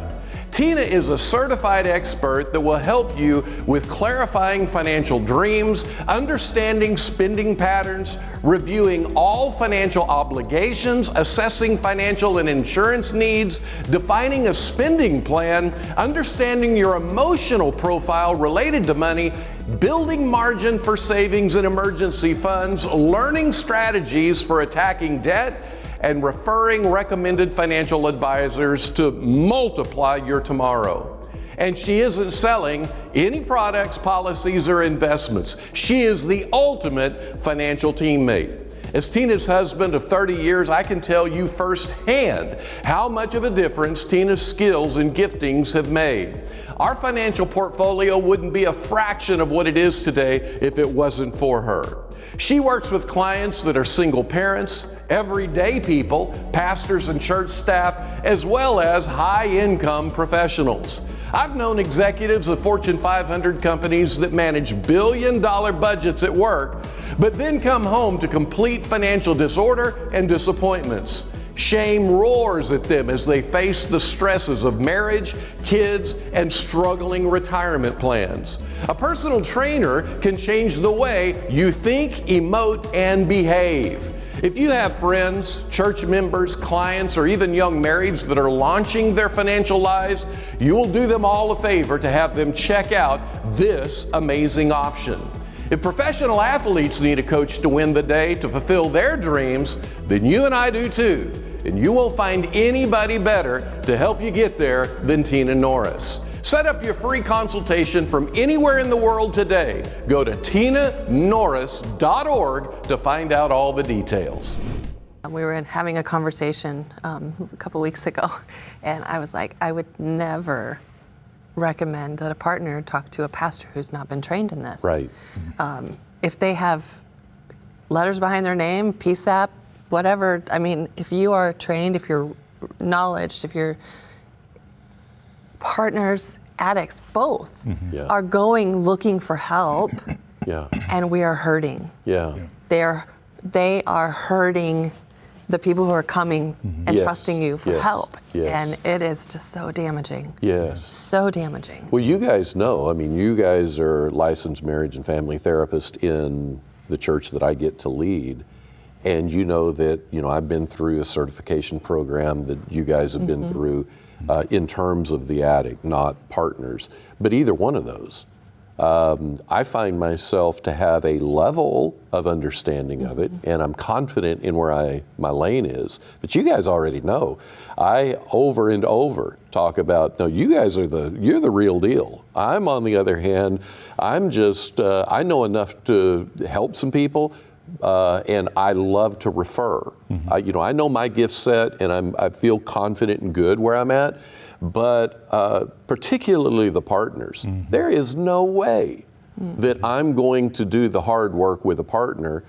Tina is a certified expert that will help you with clarifying financial dreams, understanding spending patterns, reviewing all financial obligations, assessing financial and insurance needs, defining a spending plan, understanding your emotional profile related to money, building margin for savings and emergency funds, learning strategies for attacking debt, and referring recommended financial advisors to multiply your tomorrow. And she isn't selling any products, policies, or investments. She is the ultimate financial teammate. As Tina's husband of 30 years, I can tell you firsthand how much of a difference Tina's skills and giftings have made. Our financial portfolio wouldn't be a fraction of what it is today if it wasn't for her. She works with clients that are single parents, everyday people, pastors and church staff, as well as high-income professionals. I've known executives of Fortune 500 companies that manage billion-dollar budgets at work, but then come home to complete financial disorder and disappointments. Shame roars at them as they face the stresses of marriage, kids, and struggling retirement plans. A personal trainer can change the way you think, emote, and behave. If you have friends, church members, clients, or even young marrieds that are launching their financial lives, you will do them all a favor to have them check out this amazing option. If professional athletes need a coach to win the day to fulfill their dreams, then you and I do too. And you won't find anybody better to help you get there than Tina Norris. Set up your free consultation from anywhere in the world today. Go to tinanorris.org to find out all the details. We were having a conversation a couple weeks ago, and I was like, I would never recommend that a partner talk to a pastor who's not been trained in this. Right. If they have letters behind their name, PSAP, whatever, I mean, if you are trained, if you're knowledge, if you're partners, addicts, both are going looking for help, and we are hurting. They are hurting the people who are coming and trusting you for help. And it is just so damaging. So damaging. Well, you guys know, I mean, you guys are licensed marriage and family therapists in the church that I get to lead. And you know that, I've been through a certification program that you guys have been through in terms of the addict, not partners. But either one of those, I find myself to have a level of understanding of it, and I'm confident in where my lane is. But you guys already know. I over and over talk about, no, you guys you're the real deal. I'm, on the other hand, I'm just, I know enough to help some people. And I love to refer. I know my gift set, and I feel confident and good where I'm at. But particularly the partners, there is no way that I'm going to do the hard work with a partner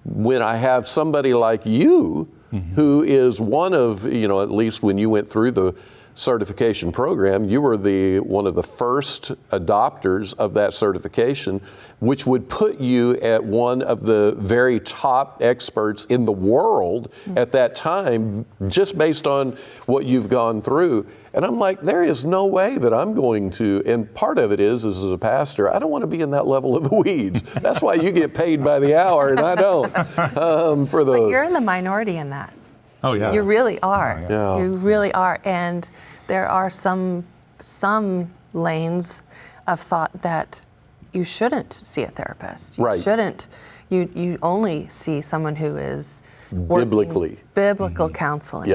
when I have somebody like you, who is one of, at least when you went through the certification program, you were one of the first adopters of that certification, which would put you at one of the very top experts in the world at that time, just based on what you've gone through. And I'm like, there is no way that I'm going to, and part of it is as a pastor, I don't want to be in that level of the weeds. That's why you get paid by the hour and I don't for those. But you're in the minority in that. Oh, yeah. You really are. Yeah. You really are. And there are some lanes of thought that you shouldn't see a therapist. You shouldn't. You only see someone who is biblical counseling.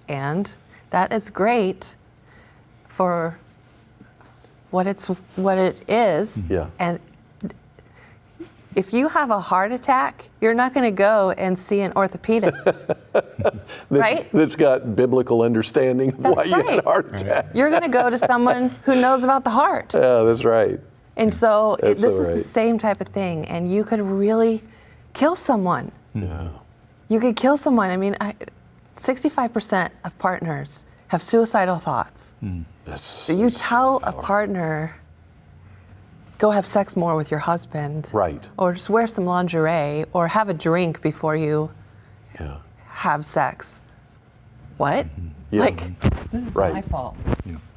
And that is great for what it is. And if you have a heart attack, you're not going to go and see an orthopedist, right? That's got biblical understanding of why you had a heart attack. You're going to go to someone who knows about the heart. Yeah, that's right. And so That's this so is right. the same type of thing, and you could really kill someone. Yeah. You could kill someone. I mean, 65% of partners have suicidal thoughts. So you tell a partner, go have sex more with your husband. Right. Or just wear some lingerie, or have a drink before you Yeah. have sex. What? Yeah. Like, this is Right. my fault.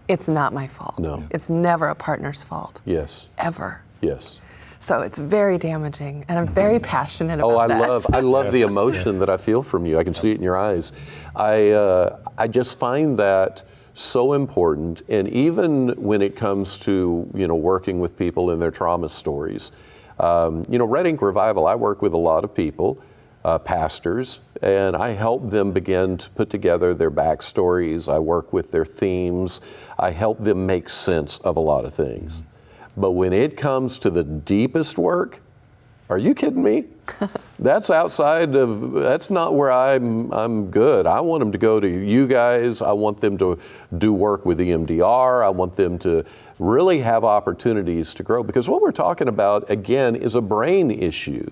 It's not my fault. No. It's never a partner's fault. Yes. Ever. Yes. So it's very damaging, and I'm very passionate about Oh, that. I love the emotion that I feel from you. I can see it in your eyes. I just find that so important, and even when it comes to working with people in their trauma stories, Red Ink Revival. I work with a lot of people, pastors, and I help them begin to put together their backstories. I work with their themes. I help them make sense of a lot of things. But when it comes to the deepest work, are you kidding me? That's not where I'm good. I want them to go to you guys. I want them to do work with EMDR. I want them to really have opportunities to grow, because what we're talking about, again, is a brain issue.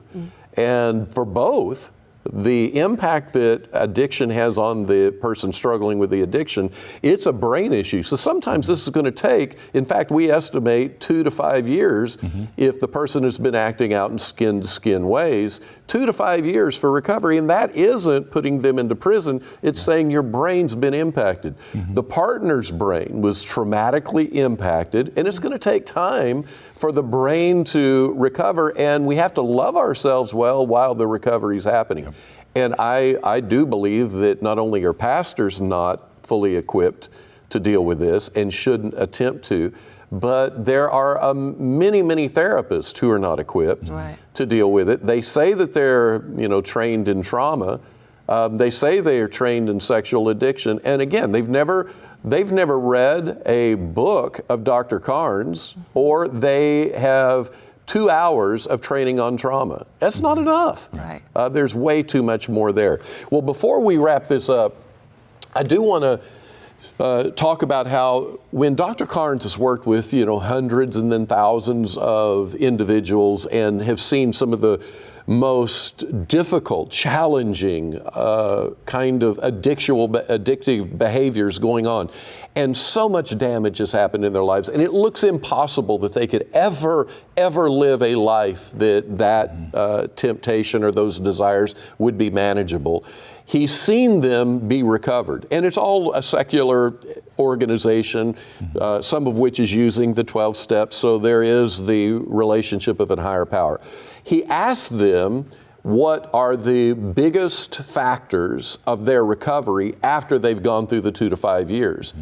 And for both, the impact that addiction has on the person struggling with the addiction, it's a brain issue. So sometimes this is going to take, in fact, we estimate 2 to 5 years if the person has been acting out in skin-to-skin ways, 2 to 5 years for recovery. And that isn't putting them into prison. It's saying your brain's been impacted. The partner's brain was traumatically impacted, and it's going to take time for the brain to recover, and we have to love ourselves well while the recovery is happening. And I do believe that not only are pastors not fully equipped to deal with this and shouldn't attempt to, but there are many, many therapists who are not equipped to deal with it. They say that they're trained in trauma. They say they are trained in sexual addiction, and again, they've never read a book of Dr. Carnes, or they have 2 hours of training on trauma. That's not enough. Right. There's way too much more there. Well, before we wrap this up, I do want to talk about how when Dr. Carnes has worked with hundreds and then thousands of individuals and have seen some of the most difficult, challenging kind of addictive behaviors going on. And so much damage has happened in their lives. And it looks impossible that they could ever live a life that temptation or those desires would be manageable. He's seen them be recovered. And it's all a secular organization, some of which is using the 12 steps. So there is the relationship of a higher power. He asked them what are the biggest factors of their recovery after they've gone through the 2 to 5 years.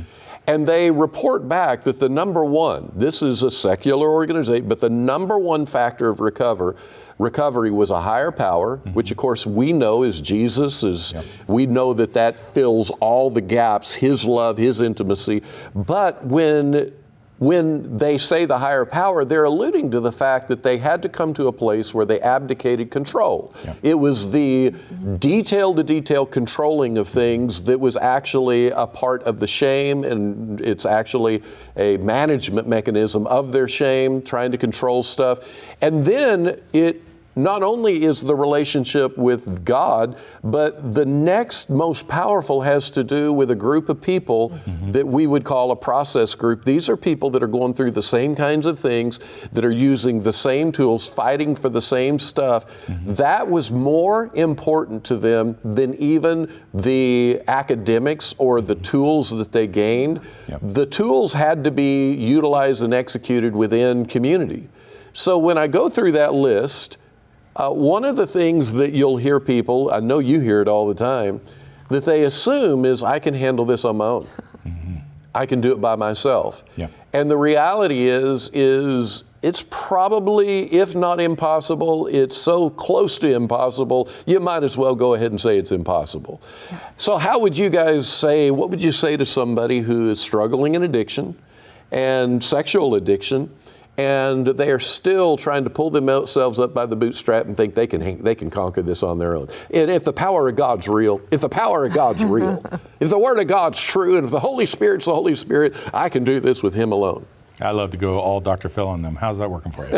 And they report back that the number one, this is a secular organization, but the number one factor of recovery was a higher power, which of course we know is Jesus. We know that fills all the gaps, His love, His intimacy. But when they say the higher power, they're alluding to the fact that they had to come to a place where they abdicated control. It was the detail-to-detail controlling of things that was actually a part of the shame, and it's actually a management mechanism of their shame, trying to control stuff. And then it not only is the relationship with God, but the next most powerful has to do with a group of people that we would call a process group. These are people that are going through the same kinds of things, that are using the same tools, fighting for the same stuff. That was more important to them than even the academics or the tools that they gained. The tools had to be utilized and executed within community. So when I go through that list, one of the things that you'll hear people, I know you hear it all the time, that they assume is I can handle this on my own. I can do it by myself. And the reality is it's probably, if not impossible, it's so close to impossible, you might as well go ahead and say it's impossible. So how would you guys say, what would you say to somebody who is struggling in addiction and sexual addiction, and they are still trying to pull themselves up by the bootstrap and think they can conquer this on their own. And if the power of God's real, if the power of God's real, if the Word of God's true, and if the Holy Spirit's the Holy Spirit, I can do this with Him alone. I love to go all Dr. Phil on them. How's that working for you?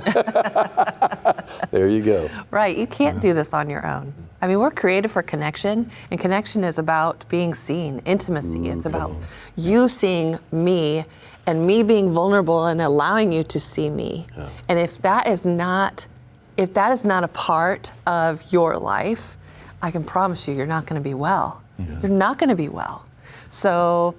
There you go. Right, you can't do this on your own. I mean, we're created for connection, and connection is about being seen, intimacy. It's about you seeing me and me being vulnerable and allowing you to see me. Yeah. And if that is not a part of your life, I can promise you, you're not going to be well. Yeah. You're not going to be well. So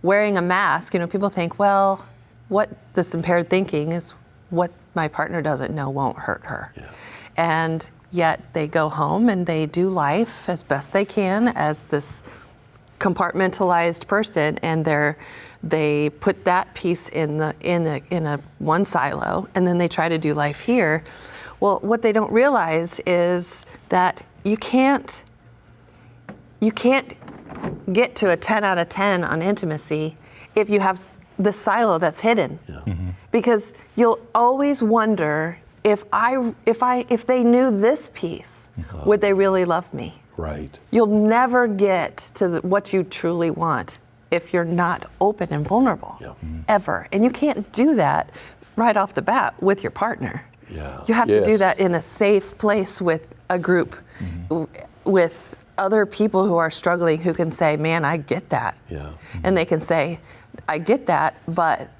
wearing a mask, people think, well, what this impaired thinking is what my partner doesn't know won't hurt her. Yeah. And yet they go home and they do life as best they can as this compartmentalized person, and they put that piece in a one silo, and then they try to do life here. Well, what they don't realize is that you can't get to a 10 out of 10 on intimacy if you have the silo that's hidden. Yeah. Mm-hmm. Because you'll always wonder, if they knew this piece, would they really love me? Right. You'll never get to what you truly want if you're not open and vulnerable, ever. And you can't do that right off the bat with your partner. Yeah. You have to do that in a safe place with a group, with other people who are struggling, who can say, man, I get that. Yeah. Mm-hmm. And they can say, I get that, but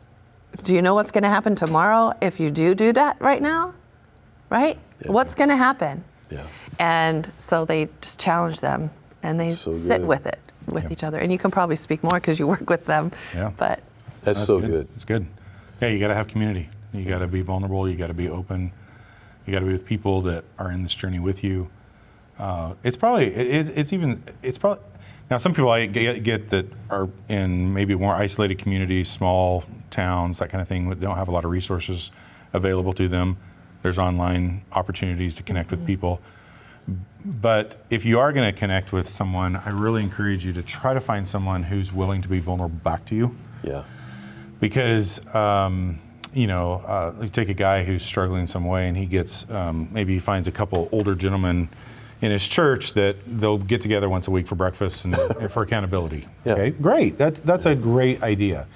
do you know what's going to happen tomorrow if you do that right now? Right? Yeah. What's going to happen? Yeah. And so they just challenge them, and they sit with it, with each other. And you can probably speak more because you work with them. Yeah. But that's so good. It's good. Yeah, you got to have community. You got to be vulnerable. You got to be open. You got to be with people that are in this journey with you. It's probably now some people I get that are in maybe more isolated communities, small towns, that kind of thing, that don't have a lot of resources available to them. There's online opportunities to connect with people. But if you are going to connect with someone, I really encourage you to try to find someone who's willing to be vulnerable back to you. Yeah. Because, you take a guy who's struggling in some way, and he gets, maybe he finds a couple older gentlemen in his church that they'll get together once a week for breakfast and for accountability. Yeah. Okay, great. That's a great idea.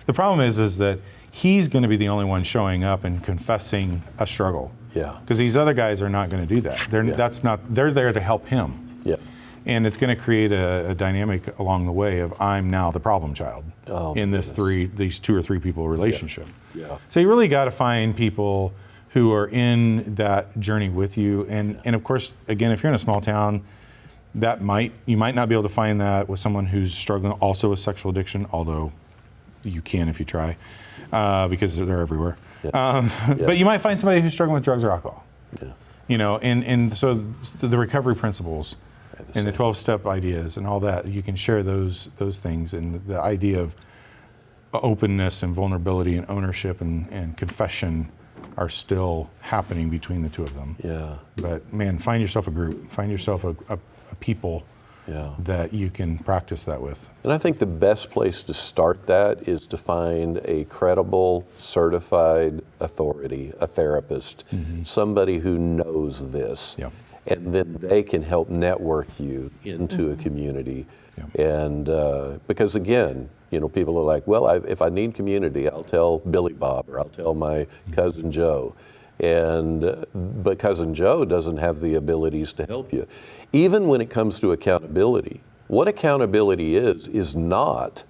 The problem is that he's going to be the only one showing up and confessing a struggle. Yeah. Because these other guys are not going to do that. They're there to help him. Yeah. And it's going to create a dynamic along the way of, I'm now the problem child in these 2 or 3 people relationship. Yeah. So you really got to find people who are in that journey with you. And of course, again, if you're in a small town, you might not be able to find that with someone who's struggling also with sexual addiction, although you can if you try, because they're everywhere. Yeah. But you might find somebody who's struggling with drugs or alcohol. Yeah. And so the recovery principles and the 12-step ideas and all that, you can share those things, and the idea of openness and vulnerability and ownership and confession are still happening between the two of them. Yeah. But man, find yourself a group, find yourself a people that you can practice that with. And I think the best place to start that is to find a credible, certified authority, a therapist, somebody who knows this. Yeah. And then they can help network you into a community. Yeah. And because again, people are like, well, if I need community, I'll tell Billy Bob, or I'll tell my cousin Joe. But cousin Joe doesn't have the abilities to help you. Even when it comes to accountability, what accountability is not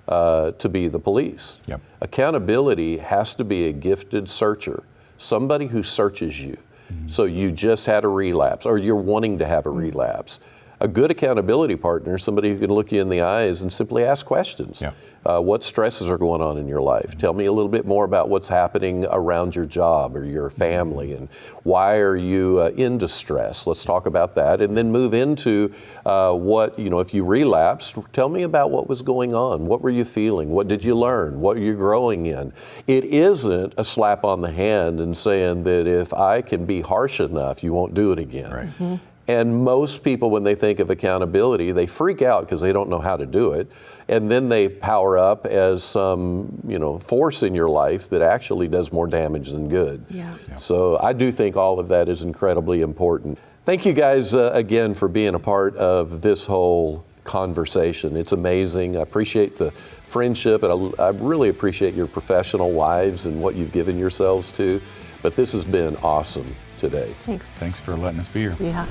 to be the police. Yep. Accountability has to be a gifted searcher, somebody who searches you. Mm-hmm. So you just had a relapse, or you're wanting to have a relapse. A good accountability partner is somebody who can look you in the eyes and simply ask questions. Yeah. What stresses are going on in your life? Tell me a little bit more about what's happening around your job or your family, and why are you in distress? Let's talk about that, and then move into if you relapsed, tell me about what was going on. What were you feeling? What did you learn? What are you growing in? It isn't a slap on the hand and saying that if I can be harsh enough, you won't do it again. Right. Mm-hmm. And most people, when they think of accountability, they freak out because they don't know how to do it. And then they power up as some, force in your life that actually does more damage than good. Yeah. So I do think all of that is incredibly important. Thank you guys again for being a part of this whole conversation. It's amazing. I appreciate the friendship, and I really appreciate your professional lives and what you've given yourselves to. But this has been awesome today. Thanks. Thanks for letting us be here. Yeah.